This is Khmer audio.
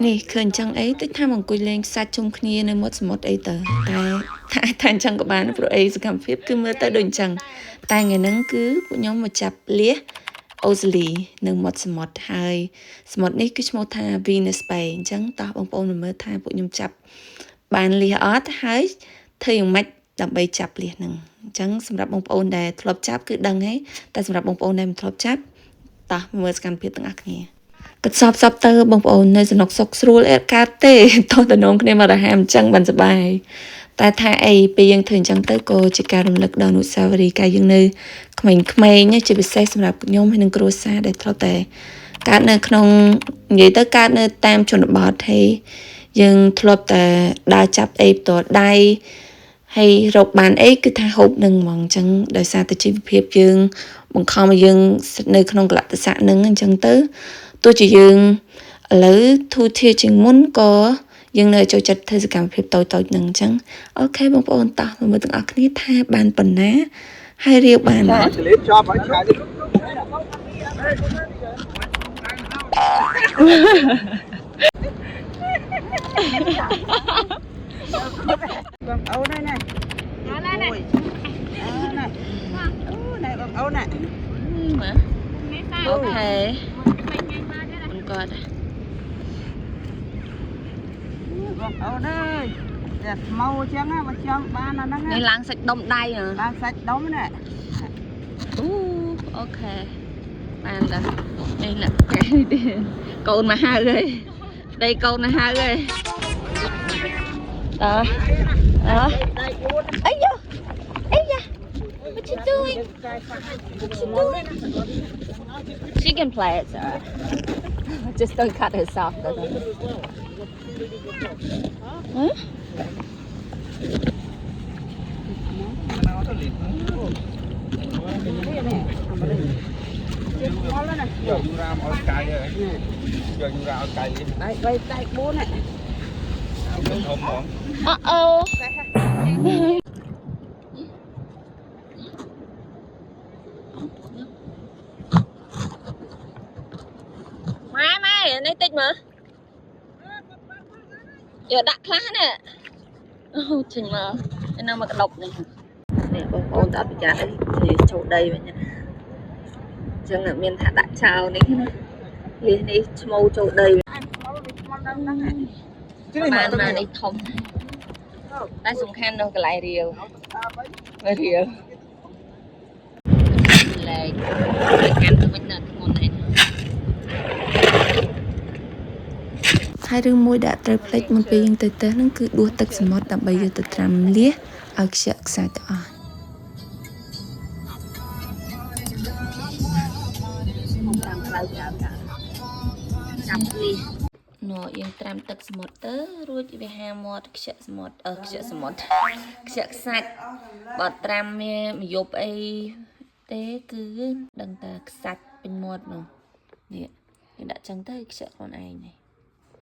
នេះឃើញចឹងអីតិចថាមកអង្គុយលេងខ្សាច់ជុំគ្នានៅមាត់សមុទ្រអីទៅតែថាអញ្ចឹងក៏បានព្រោះអីសកម្មភាពគឺមើលទៅដូចអញ្ចឹងតែថ្ងៃហ្នឹងគឺពួកខ្ញុំមកចាប់លៀសអូស្ត្រាលីនៅមាត់សមុទ្រហើយសមុទ្រនេះគឺឈ្មោះថា Venus Bay អញ្ចឹងតោះបងប្អូនមើលថាពួកខ្ញុំចាប់បានលៀសអត់ហើយធ្វើយ៉ាងម៉េចដើម្បីចាប់លៀសហ្នឹងអញ្ចឹងសម្រាប់បងប្អូនដែលធ្លាប់ចាប់គឺដឹងហើយតែសម្រាប់បងប្អូនដែលមិនធ្លាប់ចាប់តោះមើលសកម្មភាពទាំងអស់គ្នាកត់សពទៅបងប្អូននៅសំណុកសុកស្រួលអត់កើតទេតោះតំណងគ្នាមករហាមអញ្ចឹងបានសបាយតែថាអីពេលយើងធ្វើអញ្ចឹងទៅក៏ជាការរំលឹកដល់អនុស្សាវរីយ៍កាលយើងនៅក្មេងៗជាពិសេសសម្រាប់ខ្ញុំហើយនឹងគ្រួសារដែលធ្លាប់តែកើតនៅក្នុងនិយាយទៅកើតនៅតាមជនបទហើយយើងធ្លាប់តែដើរចាប់អីផ្ទាល់ដៃហើយរកបានអីគឺថាហូបនឹងហ្មងអញ្ចឹងដោយសារតែជីវភាពយើងបង្ខំឲ្យយើងនៅក្នុងកលៈទេសៈនឹងអញ្ចឹងទៅទោះជាយើងឥឡូវធូរធារជាងមុនក៏យើងនៅចូលចិត្តធ្វើសកម្មភាពតូចៗនឹងអញ្ចឹងអូខេបងប្អូនតោះមើលទាំងអស់គ្នាថាបានប៉ុណ្ណាហើយរៀបបានចប់ហើយឆ្ងាយនេះបងអូនណាអូនណាអូនណាបងអូនណាអូខេមិនគាត់បងអូនអើយតែស្មៅអញ្ចឹងមកចង់បានអាហ្នឹងនេះឡើងសាច់ដុំដៃឡើងសាច់ដុំណាអូអូខេបានដល់នេះលក្ខណៈកូនមកហៅហើយប្តីកូនមកហៅហើយតើអីយ៉ាអីយ៉ា What you doing? What you doing? She can play it, so just don't cut herself, doesn't it? Huh? Giờ du ra mọi cây rồi. Giờ du ra cây. Đây, đây, đây, bốn này. Không mỏng. Uh-oh. Mai, ở đây tích mà. Giờ đặt khá nè. Chừng mà, anh nào mà cái độc này. Nè, con ôn ta bị chát đấy, thì chỗ đây vậy nha. Chừng là miền thả đặt chào này. Liền đi mâu chỗ đây. Bạn mà đi thông. Tại dùng khăn đâu cái lại rìu. Lại rìu. Lại khăn của mình là ngon này. ហើយរឿងមួយដែលត្រូវភ្លេចមុនពេលយើងទៅហ្នឹងគឺដួសទឹកសមុទ្រដើម្បីយកទៅត្រាំលៀសឲ្យខ្ជាក់ខ្សាច់ទៅអស់តាមផ្លូវចាប់លៀសនោះយើងត្រាំទឹកសមុទ្រទៅរួចវាហាមាត់ខ្ជាក់សមុទ្រខ្ជាក់សមុទ្រខ្ជាក់ខ្សាច់បើត្រាំមួយយប់អីទេគឺដឹងតែខ្សាច់ពេញមាត់នោះនេះយើងដាក់ចឹងទៅខ្ជាក់ខ្លួនឯងនេះ